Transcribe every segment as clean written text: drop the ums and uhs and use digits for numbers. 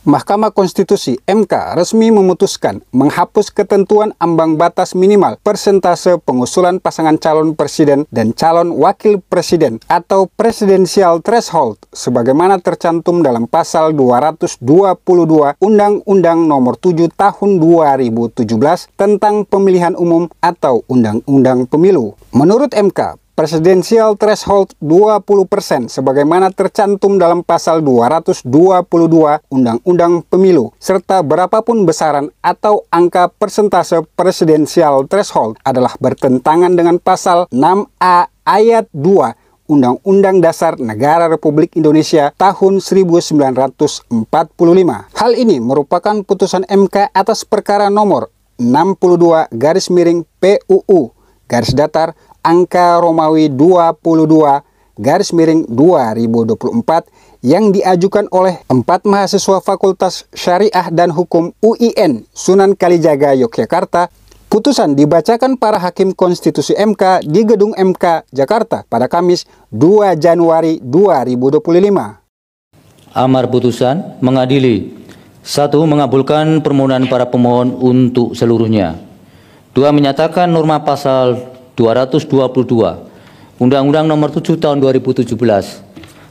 Mahkamah Konstitusi (MK) resmi memutuskan menghapus ketentuan ambang batas minimal persentase pengusulan pasangan calon presiden dan calon wakil presiden atau presidential threshold sebagaimana tercantum dalam pasal 222 Undang-Undang Nomor 7 Tahun 2017 tentang Pemilihan Umum atau Undang-Undang Pemilu. Menurut MK, Presidensial threshold 20% sebagaimana tercantum dalam pasal 222 Undang-Undang Pemilu serta berapapun besaran atau angka persentase presidensial threshold adalah bertentangan dengan pasal 6A ayat 2 Undang-Undang Dasar Negara Republik Indonesia tahun 1945. Hal ini merupakan putusan MK atas perkara nomor 62/PUU angka Romawi 22/2024 yang diajukan oleh 4 mahasiswa Fakultas Syariah dan Hukum UIN Sunan Kalijaga, Yogyakarta. Putusan dibacakan para hakim konstitusi MK di Gedung MK Jakarta pada Kamis 2 Januari 2025. Amar putusan mengadili: 1. Mengabulkan permohonan para pemohon untuk seluruhnya. 2. Menyatakan norma pasal 222 Undang-Undang Nomor 7 Tahun 2017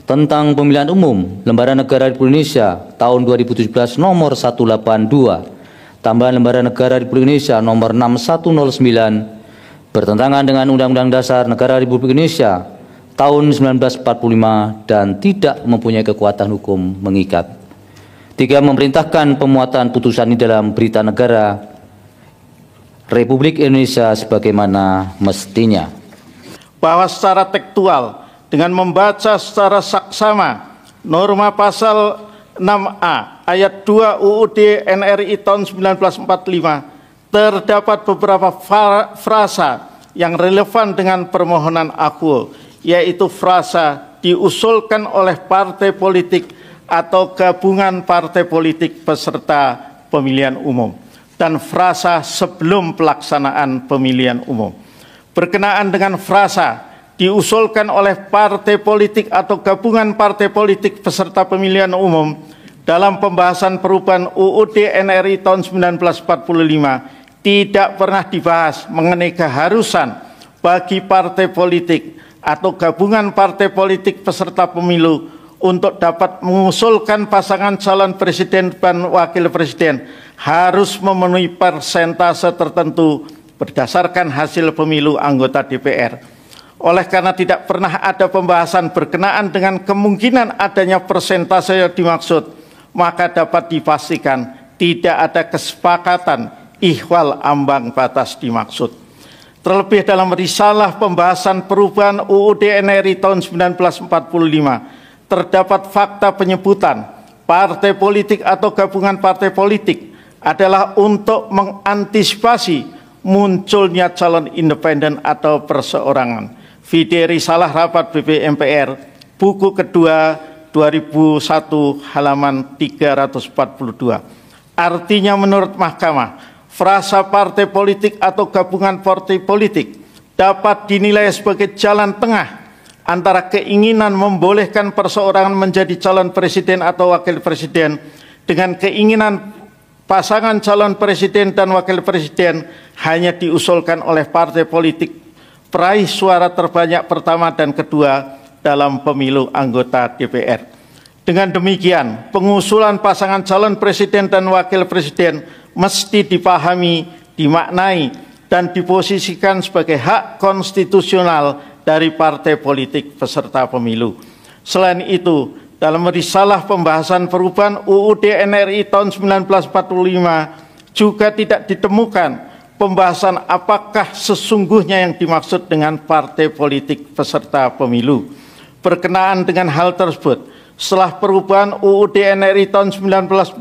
tentang Pemilihan Umum Lembaran Negara Republik Indonesia tahun 2017 Nomor 182 tambahan Lembaran Negara Republik Indonesia Nomor 6109 bertentangan dengan Undang-Undang Dasar Negara Republik Indonesia tahun 1945 dan tidak mempunyai kekuatan hukum mengikat. 3. Memerintahkan pemuatan putusan ini dalam Berita Negara Republik Indonesia sebagaimana mestinya. Bahwa secara tekstual dengan membaca secara saksama norma pasal 6A ayat 2 UUD NRI tahun 1945 terdapat beberapa frasa yang relevan dengan permohonan akuo, yaitu frasa diusulkan oleh partai politik atau gabungan partai politik peserta pemilihan umum dan frasa sebelum pelaksanaan pemilihan umum. Berkenaan dengan frasa diusulkan oleh partai politik atau gabungan partai politik peserta pemilihan umum dalam pembahasan perubahan UUD NRI tahun 1945 tidak pernah dibahas mengenai keharusan bagi partai politik atau gabungan partai politik peserta pemilu untuk dapat mengusulkan pasangan calon presiden dan wakil presiden harus memenuhi persentase tertentu berdasarkan hasil pemilu anggota DPR. Oleh karena tidak pernah ada pembahasan berkenaan dengan kemungkinan adanya persentase yang dimaksud, maka dapat dipastikan tidak ada kesepakatan ihwal ambang batas dimaksud. Terlebih dalam risalah pembahasan perubahan UUD NRI tahun 1945, terdapat fakta penyebutan partai politik atau gabungan partai politik adalah untuk mengantisipasi munculnya calon independen atau perseorangan. Vide Risalah Rapat BPMPR, buku kedua 2001 halaman 342. Artinya menurut Mahkamah, frasa partai politik atau gabungan partai politik dapat dinilai sebagai jalan tengah antara keinginan membolehkan perseorangan menjadi calon presiden atau wakil presiden dengan keinginan pasangan calon presiden dan wakil presiden hanya diusulkan oleh partai politik peraih suara terbanyak pertama dan kedua dalam pemilu anggota DPR. Dengan demikian, pengusulan pasangan calon presiden dan wakil presiden mesti dipahami, dimaknai, dan diposisikan sebagai hak konstitusional dari partai politik peserta pemilu. Selain itu, dalam risalah pembahasan perubahan UUD NRI tahun 1945 juga tidak ditemukan pembahasan apakah sesungguhnya yang dimaksud dengan partai politik peserta pemilu. Berkenaan dengan hal tersebut, setelah perubahan UUD NRI tahun 1945,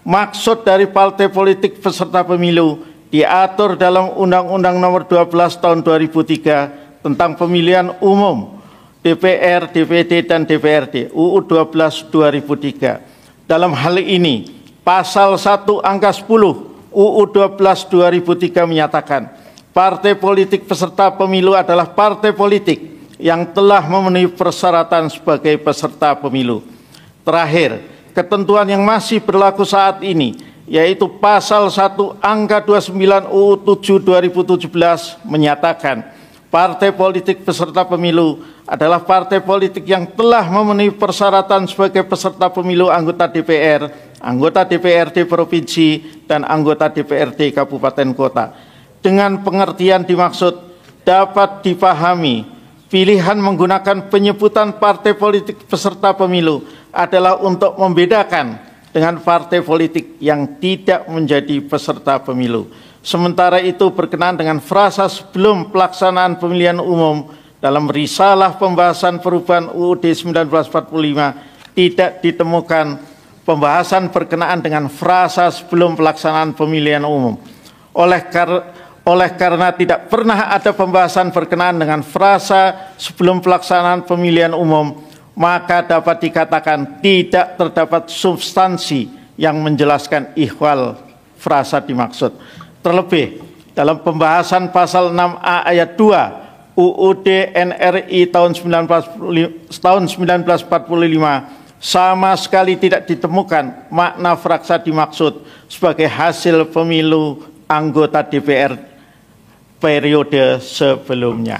maksud dari partai politik peserta pemilu diatur dalam Undang-Undang Nomor 12 Tahun 2003 tentang Pemilihan Umum DPR, DPD, dan DPRD UU 12 2003. Dalam hal ini, pasal 1 angka 10 UU 12 2003 menyatakan partai politik peserta pemilu adalah partai politik yang telah memenuhi persyaratan sebagai peserta pemilu. Terakhir, ketentuan yang masih berlaku saat ini, yaitu pasal 1 angka 29 UU 7 2017 menyatakan partai politik peserta pemilu adalah partai politik yang telah memenuhi persyaratan sebagai peserta pemilu anggota DPR, anggota DPRD Provinsi, dan anggota DPRD Kabupaten Kota. Dengan pengertian dimaksud dapat dipahami, pilihan menggunakan penyebutan partai politik peserta pemilu adalah untuk membedakan dengan partai politik yang tidak menjadi peserta pemilu. Sementara itu berkenaan dengan frasa sebelum pelaksanaan pemilihan umum dalam risalah pembahasan perubahan UUD 1945 tidak ditemukan pembahasan berkenaan dengan frasa sebelum pelaksanaan pemilihan umum. Oleh karena tidak pernah ada pembahasan berkenaan dengan frasa sebelum pelaksanaan pemilihan umum, maka dapat dikatakan tidak terdapat substansi yang menjelaskan ihwal frasa dimaksud. Terlebih, dalam pembahasan pasal 6A ayat 2 UUD NRI tahun 1945 sama sekali tidak ditemukan makna frasa dimaksud sebagai hasil pemilu anggota DPR periode sebelumnya.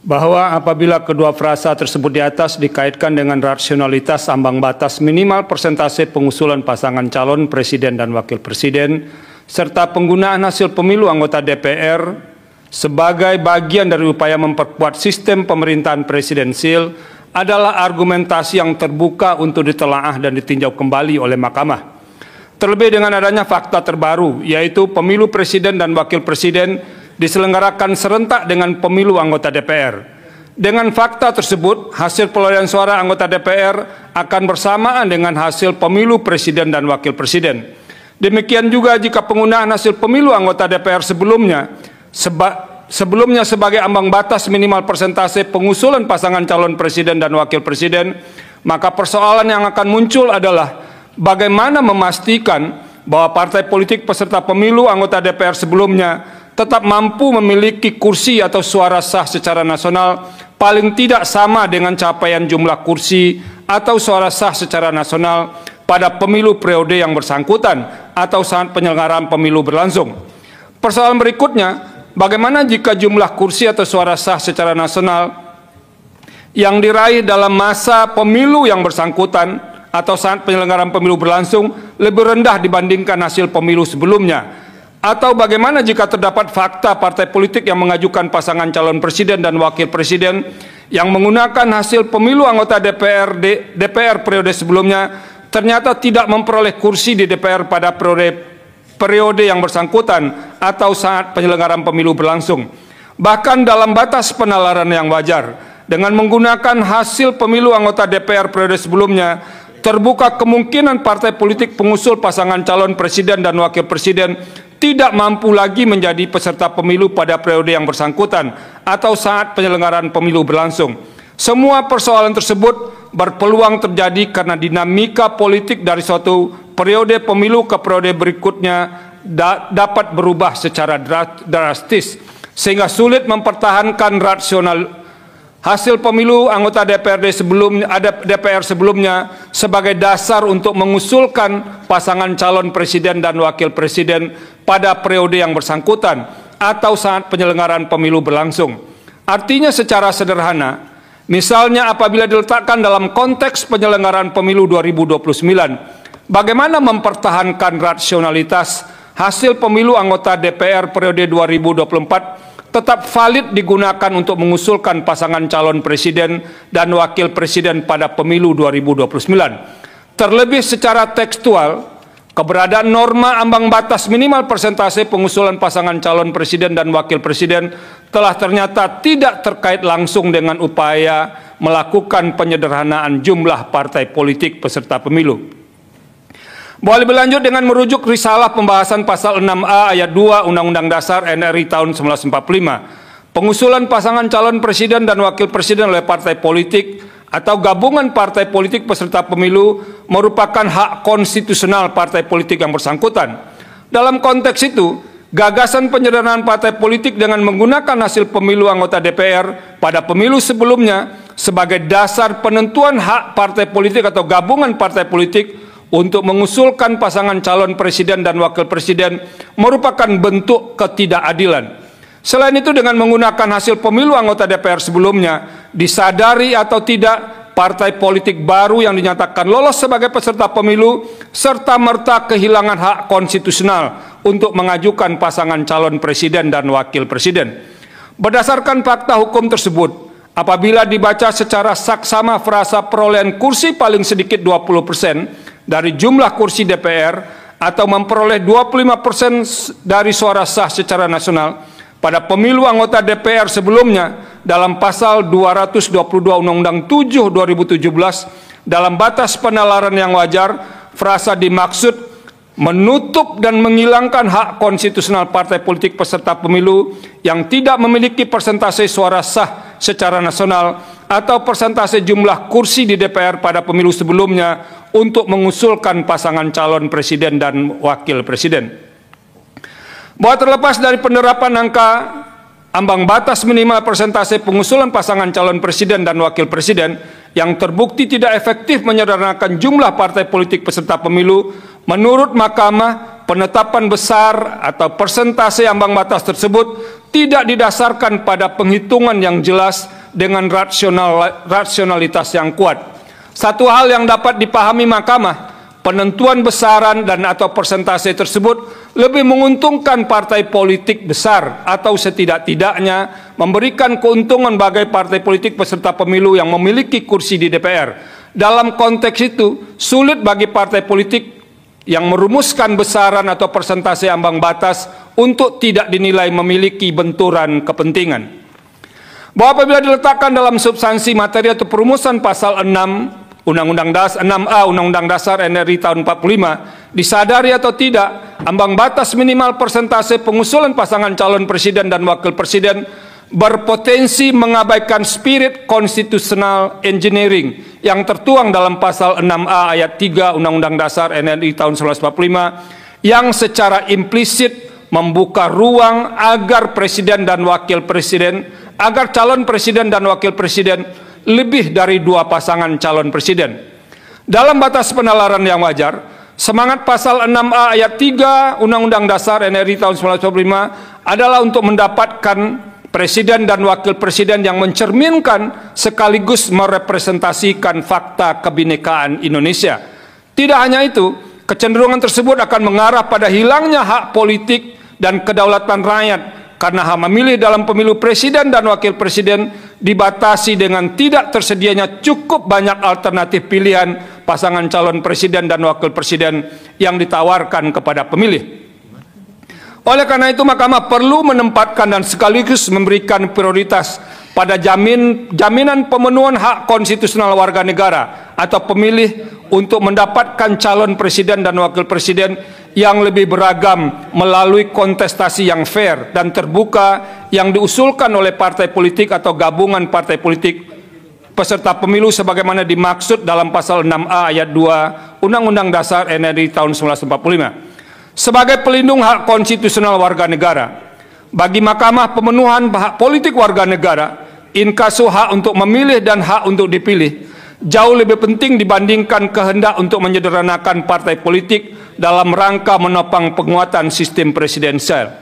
Bahwa apabila kedua frasa tersebut di atas dikaitkan dengan rasionalitas ambang batas minimal persentase pengusulan pasangan calon presiden dan wakil presiden, serta penggunaan hasil pemilu anggota DPR sebagai bagian dari upaya memperkuat sistem pemerintahan presidensil adalah argumentasi yang terbuka untuk ditelaah dan ditinjau kembali oleh Mahkamah. Terlebih dengan adanya fakta terbaru, yaitu pemilu presiden dan wakil presiden diselenggarakan serentak dengan pemilu anggota DPR. Dengan fakta tersebut, hasil perolehan suara anggota DPR akan bersamaan dengan hasil pemilu presiden dan wakil presiden. Demikian juga jika penggunaan hasil pemilu anggota DPR sebelumnya sebagai ambang batas minimal persentase pengusulan pasangan calon presiden dan wakil presiden, maka persoalan yang akan muncul adalah bagaimana memastikan bahwa partai politik peserta pemilu anggota DPR sebelumnya tetap mampu memiliki kursi atau suara sah secara nasional paling tidak sama dengan capaian jumlah kursi atau suara sah secara nasional pada pemilu periode yang bersangkutan atau saat penyelenggaraan pemilu berlangsung. Persoalan berikutnya, bagaimana jika jumlah kursi atau suara sah secara nasional yang diraih dalam masa pemilu yang bersangkutan atau saat penyelenggaraan pemilu berlangsung lebih rendah dibandingkan hasil pemilu sebelumnya? Atau bagaimana jika terdapat fakta partai politik yang mengajukan pasangan calon presiden dan wakil presiden yang menggunakan hasil pemilu anggota DPR periode sebelumnya ternyata tidak memperoleh kursi di DPR pada periode yang bersangkutan atau saat penyelenggaraan pemilu berlangsung. Bahkan dalam batas penalaran yang wajar, dengan menggunakan hasil pemilu anggota DPR periode sebelumnya, terbuka kemungkinan partai politik pengusul pasangan calon presiden dan wakil presiden tidak mampu lagi menjadi peserta pemilu pada periode yang bersangkutan atau saat penyelenggaraan pemilu berlangsung. Semua persoalan tersebut berpeluang terjadi karena dinamika politik dari suatu periode pemilu ke periode berikutnya dapat berubah secara drastis, sehingga sulit mempertahankan rasional hasil pemilu anggota DPR sebelumnya sebagai dasar untuk mengusulkan pasangan calon presiden dan wakil presiden pada periode yang bersangkutan atau saat penyelenggaraan pemilu berlangsung. Artinya secara sederhana, misalnya apabila diletakkan dalam konteks penyelenggaraan pemilu 2029, bagaimana mempertahankan rasionalitas hasil pemilu anggota DPR periode 2024 tetap valid digunakan untuk mengusulkan pasangan calon presiden dan wakil presiden pada pemilu 2029. Terlebih secara tekstual, keberadaan norma ambang batas minimal persentase pengusulan pasangan calon presiden dan wakil presiden telah ternyata tidak terkait langsung dengan upaya melakukan penyederhanaan jumlah partai politik peserta pemilu. Boleh berlanjut dengan merujuk risalah pembahasan pasal 6A ayat 2 Undang-Undang Dasar NRI tahun 1945. Pengusulan pasangan calon presiden dan wakil presiden oleh partai politik atau gabungan partai politik peserta pemilu merupakan hak konstitusional partai politik yang bersangkutan. Dalam konteks itu, gagasan penyederhanaan partai politik dengan menggunakan hasil pemilu anggota DPR pada pemilu sebelumnya sebagai dasar penentuan hak partai politik atau gabungan partai politik untuk mengusulkan pasangan calon presiden dan wakil presiden merupakan bentuk ketidakadilan. Selain itu, dengan menggunakan hasil pemilu anggota DPR sebelumnya, disadari atau tidak, partai politik baru yang dinyatakan lolos sebagai peserta pemilu serta-merta kehilangan hak konstitusional untuk mengajukan pasangan calon presiden dan wakil presiden. Berdasarkan fakta hukum tersebut, apabila dibaca secara saksama frasa perolehan kursi paling sedikit 20% dari jumlah kursi DPR atau memperoleh 25% dari suara sah secara nasional pada pemilu anggota DPR sebelumnya dalam pasal 222 Undang-Undang 7 2017 dalam batas penalaran yang wajar, frasa dimaksud menutup dan menghilangkan hak konstitusional partai politik peserta pemilu yang tidak memiliki persentase suara sah secara nasional atau persentase jumlah kursi di DPR pada pemilu sebelumnya untuk mengusulkan pasangan calon presiden dan wakil presiden. Bahwa terlepas dari penerapan angka ambang batas minimal persentase pengusulan pasangan calon presiden dan wakil presiden yang terbukti tidak efektif menyederhanakan jumlah partai politik peserta pemilu, menurut Mahkamah, penetapan besar atau persentase ambang batas tersebut tidak didasarkan pada penghitungan yang jelas dengan rasionalitas yang kuat. Satu hal yang dapat dipahami Mahkamah, penentuan besaran dan atau persentase tersebut lebih menguntungkan partai politik besar atau setidak-tidaknya memberikan keuntungan bagi partai politik peserta pemilu yang memiliki kursi di DPR. Dalam konteks itu, sulit bagi partai politik yang merumuskan besaran atau persentase ambang batas untuk tidak dinilai memiliki benturan kepentingan. Bahwa apabila diletakkan dalam substansi materi atau perumusan pasal 6 Undang-Undang 6A Undang-Undang Dasar NRI tahun 45, disadari atau tidak, ambang batas minimal persentase pengusulan pasangan calon presiden dan wakil presiden berpotensi mengabaikan spirit constitutional engineering yang tertuang dalam pasal 6A ayat 3 Undang-Undang Dasar NRI tahun 1945 yang secara implisit membuka ruang agar presiden dan wakil presiden, agar calon presiden dan wakil presiden lebih dari dua pasangan calon presiden. Dalam batas penalaran yang wajar, semangat pasal 6A ayat 3 Undang-Undang Dasar NRI tahun 1945 adalah untuk mendapatkan presiden dan wakil presiden yang mencerminkan sekaligus merepresentasikan fakta kebinekaan Indonesia. Tidak hanya itu, kecenderungan tersebut akan mengarah pada hilangnya hak politik dan kedaulatan rakyat karena hak memilih dalam pemilu presiden dan wakil presiden dibatasi dengan tidak tersedianya cukup banyak alternatif pilihan pasangan calon presiden dan wakil presiden yang ditawarkan kepada pemilih. Oleh karena itu, Mahkamah perlu menempatkan dan sekaligus memberikan prioritas pada jaminan pemenuhan hak konstitusional warga negara atau pemilih untuk mendapatkan calon presiden dan wakil presiden yang lebih beragam melalui kontestasi yang fair dan terbuka yang diusulkan oleh partai politik atau gabungan partai politik peserta pemilu sebagaimana dimaksud dalam pasal 6A ayat 2 Undang-Undang Dasar NRI tahun 1945. Sebagai pelindung hak konstitusional warga negara, bagi Mahkamah pemenuhan hak politik warga negara, inkasu hak untuk memilih dan hak untuk dipilih jauh lebih penting dibandingkan kehendak untuk menyederhanakan partai politik dalam rangka menopang penguatan sistem presidensial.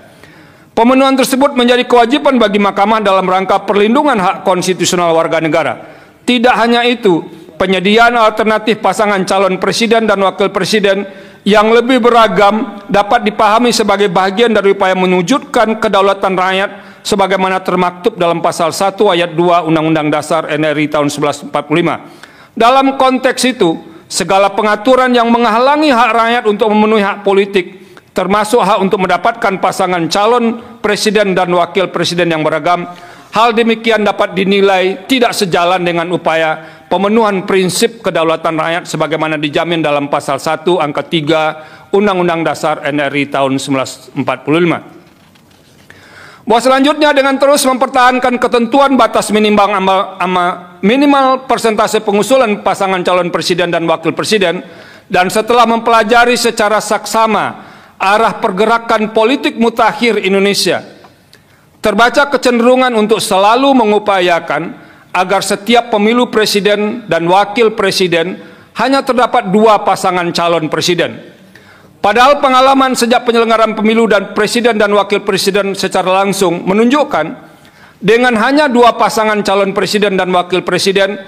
Pemenuhan tersebut menjadi kewajiban bagi Mahkamah dalam rangka perlindungan hak konstitusional warga negara. Tidak hanya itu, penyediaan alternatif pasangan calon presiden dan wakil presiden yang lebih beragam dapat dipahami sebagai bagian dari upaya mewujudkan kedaulatan rakyat sebagaimana termaktub dalam pasal 1 ayat 2 Undang-Undang Dasar NRI tahun 1945. Dalam konteks itu, segala pengaturan yang menghalangi hak rakyat untuk memenuhi hak politik, termasuk hak untuk mendapatkan pasangan calon presiden dan wakil presiden yang beragam, hal demikian dapat dinilai tidak sejalan dengan upaya pemenuhan prinsip kedaulatan rakyat sebagaimana dijamin dalam pasal 1 angka 3 Undang-Undang Dasar NRI tahun 1945. Bahwa selanjutnya dengan terus mempertahankan ketentuan batas minimal persentase pengusulan pasangan calon presiden dan wakil presiden, dan setelah mempelajari secara saksama arah pergerakan politik mutakhir Indonesia, terbaca kecenderungan untuk selalu mengupayakan agar setiap pemilu presiden dan wakil presiden hanya terdapat 2 pasangan calon presiden. Padahal pengalaman sejak penyelenggaraan pemilu dan presiden dan wakil presiden secara langsung menunjukkan dengan hanya 2 pasangan calon presiden dan wakil presiden,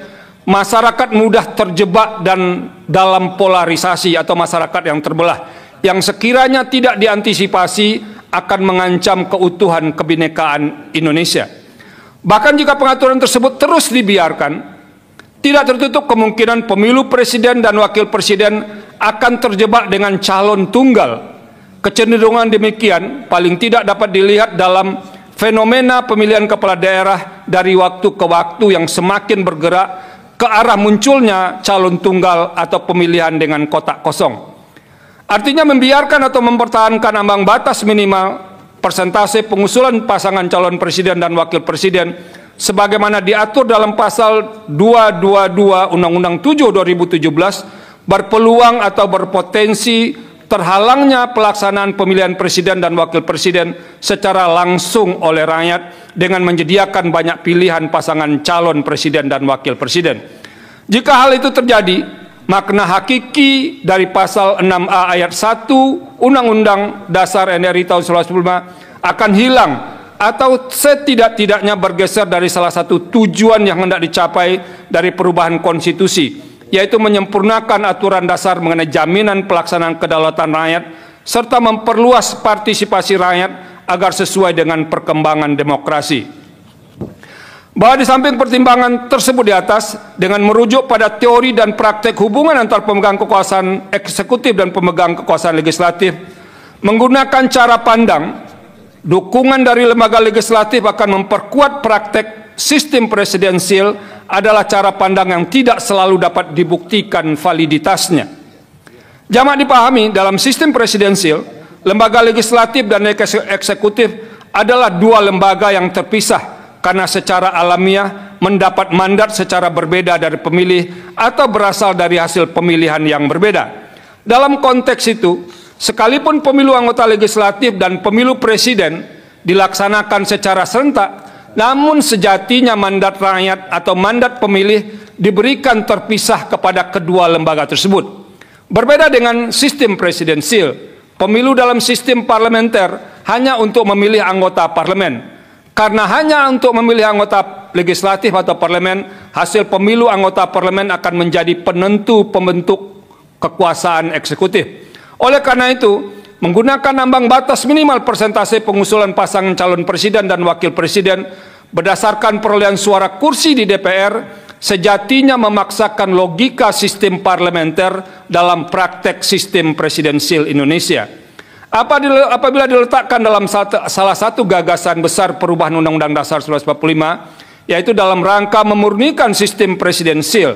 masyarakat mudah terjebak dan dalam polarisasi atau masyarakat yang terbelah, yang sekiranya tidak diantisipasi akan mengancam keutuhan kebinekaan Indonesia. Bahkan jika pengaturan tersebut terus dibiarkan, tidak tertutup kemungkinan pemilu presiden dan wakil presiden akan terjebak dengan calon tunggal. Kecenderungan demikian paling tidak dapat dilihat dalam fenomena pemilihan kepala daerah dari waktu ke waktu yang semakin bergerak ke arah munculnya calon tunggal atau pemilihan dengan kotak kosong. Artinya membiarkan atau mempertahankan ambang batas minimal persentase pengusulan pasangan calon presiden dan wakil presiden sebagaimana diatur dalam pasal 222 Undang-Undang 7 2017 berpeluang atau berpotensi terhalangnya pelaksanaan pemilihan presiden dan wakil presiden secara langsung oleh rakyat dengan menyediakan banyak pilihan pasangan calon presiden dan wakil presiden. Jika hal itu terjadi, makna hakiki dari pasal 6A ayat 1 Undang-Undang Dasar NRI tahun 1945 akan hilang atau setidak-tidaknya bergeser dari salah satu tujuan yang hendak dicapai dari perubahan konstitusi, yaitu menyempurnakan aturan dasar mengenai jaminan pelaksanaan kedaulatan rakyat serta memperluas partisipasi rakyat agar sesuai dengan perkembangan demokrasi. Bahwa di samping pertimbangan tersebut di atas, dengan merujuk pada teori dan praktek hubungan antar pemegang kekuasaan eksekutif dan pemegang kekuasaan legislatif, menggunakan cara pandang, dukungan dari lembaga legislatif akan memperkuat praktek sistem presidensial adalah cara pandang yang tidak selalu dapat dibuktikan validitasnya. Jamak dipahami, dalam sistem presidensial, lembaga legislatif dan eksekutif adalah 2 lembaga yang terpisah karena secara alamiah mendapat mandat secara berbeda dari pemilih atau berasal dari hasil pemilihan yang berbeda. Dalam konteks itu, sekalipun pemilu anggota legislatif dan pemilu presiden dilaksanakan secara serentak, namun sejatinya mandat rakyat atau mandat pemilih diberikan terpisah kepada kedua lembaga tersebut. Berbeda dengan sistem presidensial, pemilu dalam sistem parlementer hanya untuk memilih anggota parlemen. Karena hanya untuk memilih anggota legislatif atau parlemen, hasil pemilu anggota parlemen akan menjadi penentu pembentuk kekuasaan eksekutif. Oleh karena itu, menggunakan ambang batas minimal persentase pengusulan pasangan calon presiden dan wakil presiden berdasarkan perolehan suara kursi di DPR sejatinya memaksakan logika sistem parlementer dalam praktek sistem presidensial Indonesia. Apabila diletakkan dalam salah satu gagasan besar perubahan Undang-Undang Dasar 1945, yaitu dalam rangka memurnikan sistem presidensial,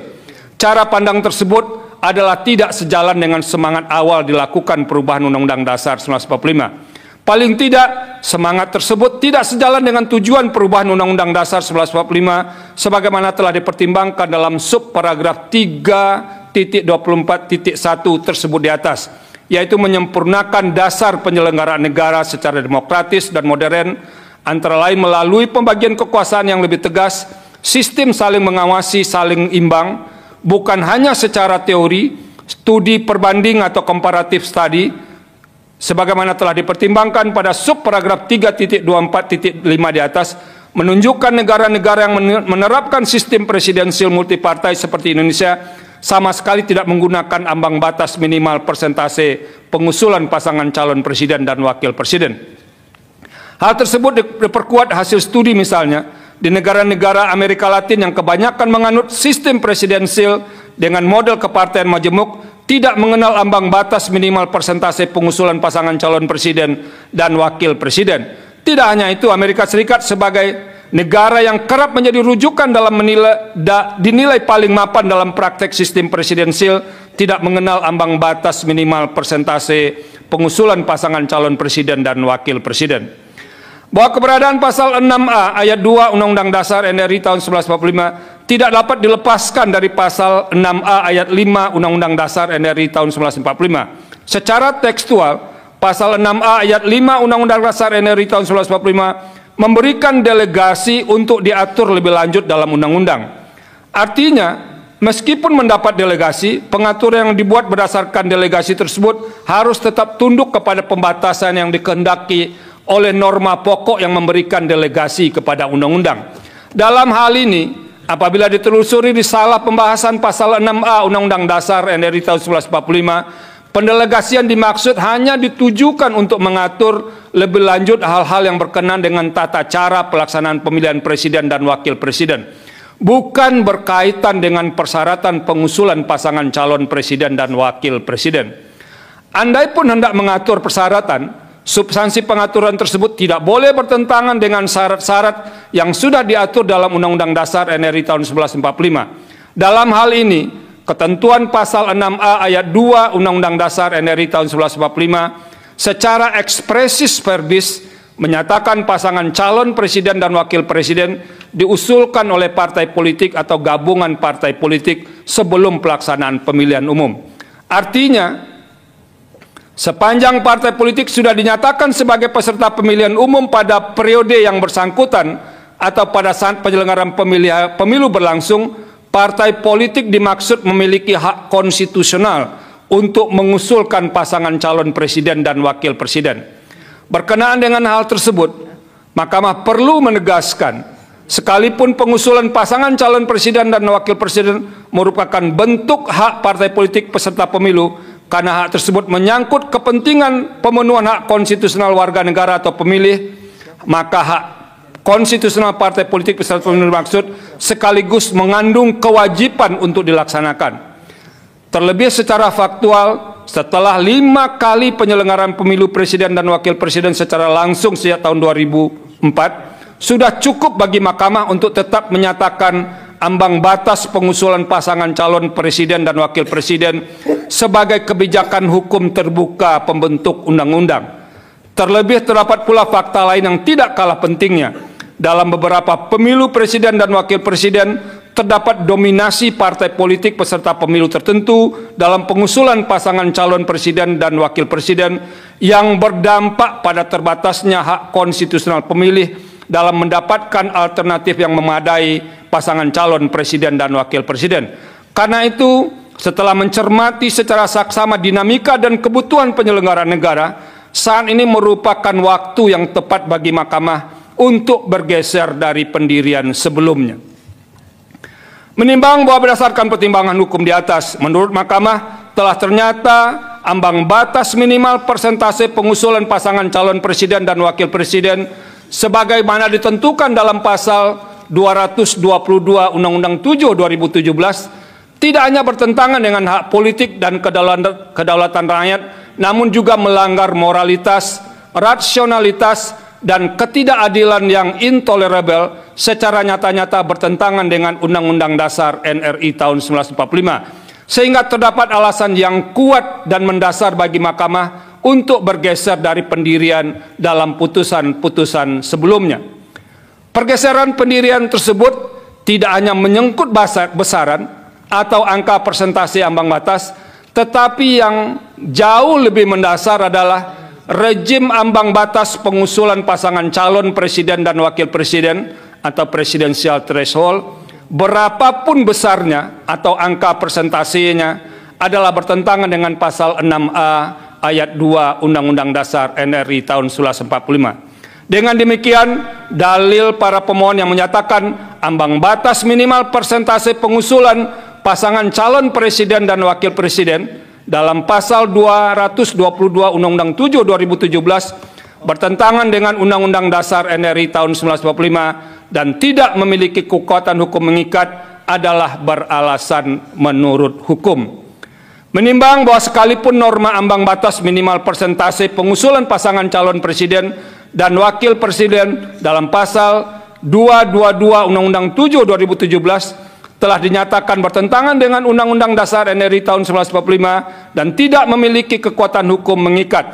cara pandang tersebut adalah tidak sejalan dengan semangat awal dilakukan perubahan Undang-Undang Dasar 1945. Paling tidak, semangat tersebut tidak sejalan dengan tujuan perubahan Undang-Undang Dasar 1945 sebagaimana telah dipertimbangkan dalam subparagraf 3.24.1 tersebut di atas, yaitu menyempurnakan dasar penyelenggaraan negara secara demokratis dan modern, antara lain melalui pembagian kekuasaan yang lebih tegas, sistem saling mengawasi, saling imbang, bukan hanya secara teori, studi perbanding atau comparative study, sebagaimana telah dipertimbangkan pada subparagraf 3.24.5 di atas, menunjukkan negara-negara yang menerapkan sistem presidensial multipartai seperti Indonesia sama sekali tidak menggunakan ambang batas minimal persentase pengusulan pasangan calon presiden dan wakil presiden. Hal tersebut diperkuat hasil studi misalnya di negara-negara Amerika Latin yang kebanyakan menganut sistem presidensial dengan model kepartaian majemuk, tidak mengenal ambang batas minimal persentase pengusulan pasangan calon presiden dan wakil presiden. Tidak hanya itu, Amerika Serikat sebagai negara yang kerap menjadi rujukan dalam dinilai paling mapan dalam praktek sistem presidensial tidak mengenal ambang batas minimal persentase pengusulan pasangan calon presiden dan wakil presiden. Bahwa keberadaan pasal 6A ayat 2 Undang-Undang Dasar NRI tahun 1945 tidak dapat dilepaskan dari pasal 6A ayat 5 Undang-Undang Dasar NRI tahun 1945. Secara tekstual, pasal 6A ayat 5 Undang-Undang Dasar NRI tahun 1945 memberikan delegasi untuk diatur lebih lanjut dalam undang-undang. Artinya, meskipun mendapat delegasi, pengaturan yang dibuat berdasarkan delegasi tersebut harus tetap tunduk kepada pembatasan yang dikehendaki oleh norma pokok yang memberikan delegasi kepada undang-undang. Dalam hal ini, apabila ditelusuri di salah pembahasan pasal 6A Undang-Undang Dasar NRI tahun 1945, pendelegasian dimaksud hanya ditujukan untuk mengatur lebih lanjut hal-hal yang berkenaan dengan tata cara pelaksanaan pemilihan presiden dan wakil presiden, bukan berkaitan dengan persyaratan pengusulan pasangan calon presiden dan wakil presiden. Andai pun hendak mengatur persyaratan, substansi pengaturan tersebut tidak boleh bertentangan dengan syarat-syarat yang sudah diatur dalam Undang-Undang Dasar NRI tahun 1945. Dalam hal ini, ketentuan pasal 6A ayat 2 Undang-Undang Dasar NRI tahun 1945 secara expressis verbis menyatakan pasangan calon presiden dan wakil presiden diusulkan oleh partai politik atau gabungan partai politik sebelum pelaksanaan pemilihan umum. Artinya, sepanjang partai politik sudah dinyatakan sebagai peserta pemilihan umum pada periode yang bersangkutan atau pada saat penyelenggaraan pemilu berlangsung, partai politik dimaksud memiliki hak konstitusional untuk mengusulkan pasangan calon presiden dan wakil presiden. Berkenaan dengan hal tersebut, Mahkamah perlu menegaskan, sekalipun pengusulan pasangan calon presiden dan wakil presiden merupakan bentuk hak partai politik peserta pemilu, karena hak tersebut menyangkut kepentingan pemenuhan hak konstitusional warga negara atau pemilih, maka hak konstitusional partai politik peserta pemilu maksud sekaligus mengandung kewajiban untuk dilaksanakan. Terlebih secara faktual, setelah 5 kali penyelenggaraan pemilu presiden dan wakil presiden secara langsung sejak tahun 2004, sudah cukup bagi Mahkamah untuk tetap menyatakan ambang batas pengusulan pasangan calon presiden dan wakil presiden sebagai kebijakan hukum terbuka pembentuk undang-undang. Terlebih terdapat pula fakta lain yang tidak kalah pentingnya. Dalam beberapa pemilu presiden dan wakil presiden, terdapat dominasi partai politik peserta pemilu tertentu dalam pengusulan pasangan calon presiden dan wakil presiden yang berdampak pada terbatasnya hak konstitusional pemilih dalam mendapatkan alternatif yang memadai pasangan calon presiden dan wakil presiden. Karena itu, setelah mencermati secara saksama dinamika dan kebutuhan penyelenggaraan negara, saat ini merupakan waktu yang tepat bagi Mahkamah untuk bergeser dari pendirian sebelumnya. Menimbang bahwa berdasarkan pertimbangan hukum di atas, menurut Mahkamah telah ternyata ambang batas minimal persentase pengusulan pasangan calon presiden dan wakil presiden sebagaimana ditentukan dalam pasal 222 Undang-Undang 7 2017 tidak hanya bertentangan dengan hak politik dan kedaulatan rakyat, namun juga melanggar moralitas, rasionalitas, dan ketidakadilan yang intolerable secara nyata-nyata bertentangan dengan Undang-Undang Dasar NRI tahun 1945. Sehingga terdapat alasan yang kuat dan mendasar bagi Mahkamah untuk bergeser dari pendirian dalam putusan-putusan sebelumnya. Pergeseran pendirian tersebut tidak hanya menyangkut besaran atau angka persentase ambang batas, tetapi yang jauh lebih mendasar adalah rejim ambang batas pengusulan pasangan calon presiden dan wakil presiden atau presidensial threshold, berapapun besarnya atau angka persentasenya, adalah bertentangan dengan pasal 6A ayat 2 Undang-Undang Dasar NRI tahun 1945. Dengan demikian, dalil para pemohon yang menyatakan ambang batas minimal persentase pengusulan pasangan calon presiden dan wakil presiden dalam pasal 222 Undang-Undang 7 2017 bertentangan dengan Undang-Undang Dasar NRI tahun 1945 dan tidak memiliki kekuatan hukum mengikat adalah beralasan menurut hukum. Menimbang bahwa sekalipun norma ambang batas minimal persentase pengusulan pasangan calon presiden dan wakil presiden dalam pasal 222 Undang-Undang 7 2017 telah dinyatakan bertentangan dengan Undang-Undang Dasar NRI tahun 1945 dan tidak memiliki kekuatan hukum mengikat.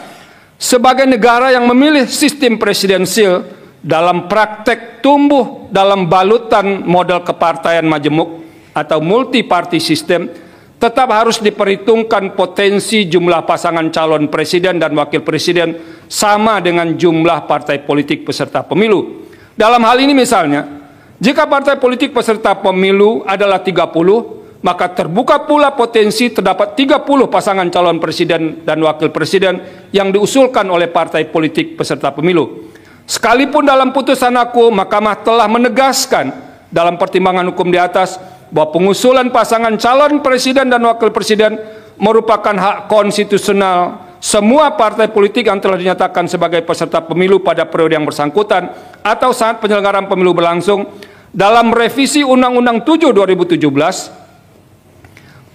Sebagai negara yang memilih sistem presidensial dalam praktek tumbuh dalam balutan model kepartaian majemuk atau multi-party system, tetap harus diperhitungkan potensi jumlah pasangan calon presiden dan wakil presiden sama dengan jumlah partai politik peserta pemilu. Dalam hal ini misalnya, jika partai politik peserta pemilu adalah 30, maka terbuka pula potensi terdapat 30 pasangan calon presiden dan wakil presiden yang diusulkan oleh partai politik peserta pemilu. Sekalipun dalam putusan aku, Mahkamah telah menegaskan dalam pertimbangan hukum di atas bahwa pengusulan pasangan calon presiden dan wakil presiden merupakan hak konstitusional semua partai politik yang telah dinyatakan sebagai peserta pemilu pada periode yang bersangkutan atau saat penyelenggaraan pemilu berlangsung. Dalam revisi Undang-Undang 7 2017,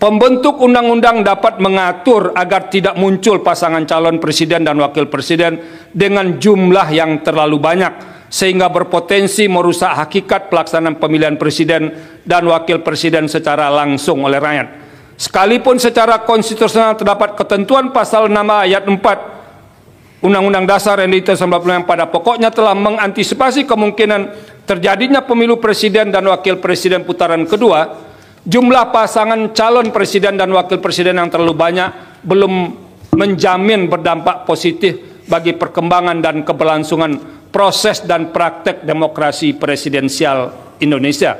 pembentuk undang-undang dapat mengatur agar tidak muncul pasangan calon presiden dan wakil presiden dengan jumlah yang terlalu banyak, sehingga berpotensi merusak hakikat pelaksanaan pemilihan presiden dan wakil presiden secara langsung oleh rakyat. Sekalipun secara konstitusional terdapat ketentuan pasal 6 ayat 4 Undang-Undang Dasar RI tahun 1945 yang pada pokoknya telah mengantisipasi kemungkinan terjadinya pemilu presiden dan wakil presiden putaran kedua, jumlah pasangan calon presiden dan wakil presiden yang terlalu banyak belum menjamin berdampak positif bagi perkembangan dan keberlangsungan proses dan praktek demokrasi presidensial Indonesia.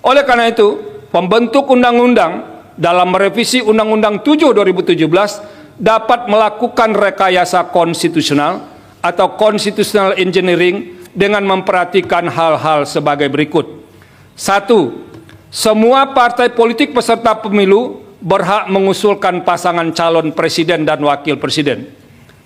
Oleh karena itu, pembentuk undang-undang dalam merevisi Undang-Undang 7 2017 dapat melakukan rekayasa konstitusional atau constitutional engineering dengan memperhatikan hal-hal sebagai berikut. 1. Semua partai politik peserta pemilu berhak mengusulkan pasangan calon presiden dan wakil presiden.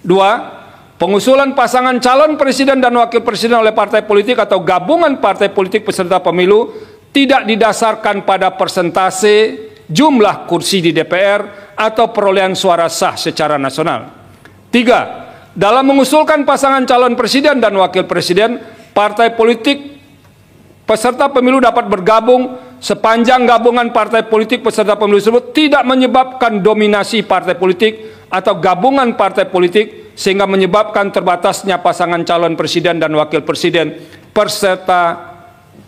2. Pengusulan pasangan calon presiden dan wakil presiden oleh partai politik atau gabungan partai politik peserta pemilu tidak didasarkan pada persentase jumlah kursi di DPR atau perolehan suara sah secara nasional. 3. Dalam mengusulkan pasangan calon presiden dan wakil presiden, partai politik peserta pemilu dapat bergabung sepanjang gabungan partai politik peserta pemilu tersebut tidak menyebabkan dominasi partai politik atau gabungan partai politik sehingga menyebabkan terbatasnya pasangan calon presiden dan wakil presiden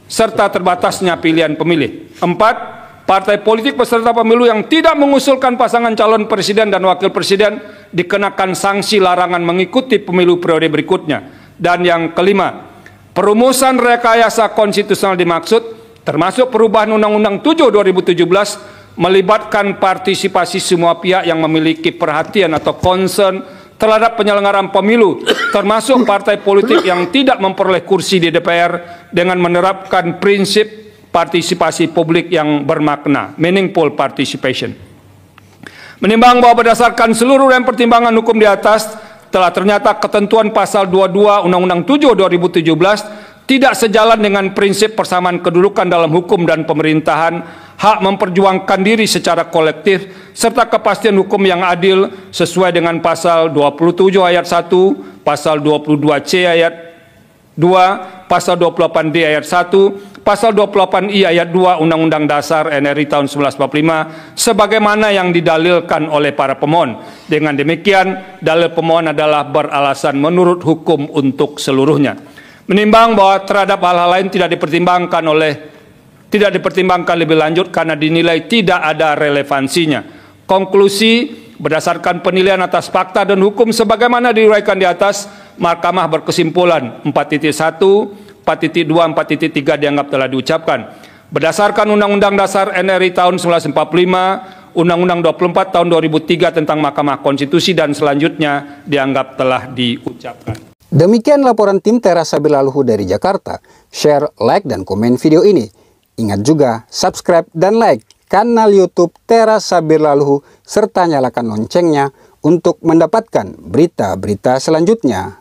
serta terbatasnya pilihan pemilih. 4. Partai politik peserta pemilu yang tidak mengusulkan pasangan calon presiden dan wakil presiden dikenakan sanksi larangan mengikuti pemilu periode berikutnya. Dan yang kelima, perumusan rekayasa konstitusional dimaksud termasuk perubahan Undang-Undang 7 2017 melibatkan partisipasi semua pihak yang memiliki perhatian atau concern terhadap penyelenggaraan pemilu, termasuk partai politik yang tidak memperoleh kursi di DPR dengan menerapkan prinsip partisipasi publik yang bermakna, meaningful participation. Menimbang bahwa berdasarkan seluruh pertimbangan hukum di atas, telah ternyata ketentuan pasal 22 Undang-Undang 7 2017 tidak sejalan dengan prinsip persamaan kedudukan dalam hukum dan pemerintahan, hak memperjuangkan diri secara kolektif, serta kepastian hukum yang adil sesuai dengan pasal 27 ayat 1, pasal 22C ayat 2, pasal 28D ayat 1, pasal 28I ayat 2 Undang-Undang Dasar RI tahun 1945 sebagaimana yang didalilkan oleh para pemohon. Dengan demikian, dalil pemohon adalah beralasan menurut hukum untuk seluruhnya. Menimbang bahwa terhadap hal-hal lain tidak dipertimbangkan lebih lanjut karena dinilai tidak ada relevansinya. Konklusi, berdasarkan penilaian atas fakta dan hukum sebagaimana diuraikan di atas, Mahkamah berkesimpulan 4.1, 4.2, 4.3 dianggap telah diucapkan. Berdasarkan Undang-Undang Dasar RI tahun 1945, Undang-Undang 24 tahun 2003 tentang Mahkamah Konstitusi dan selanjutnya dianggap telah diucapkan. Demikian laporan tim Tera Sabir Laluhu dari Jakarta. Share, like, dan komen video ini. Ingat juga subscribe dan like kanal YouTube Tera Sabir Laluhu serta nyalakan loncengnya untuk mendapatkan berita-berita selanjutnya.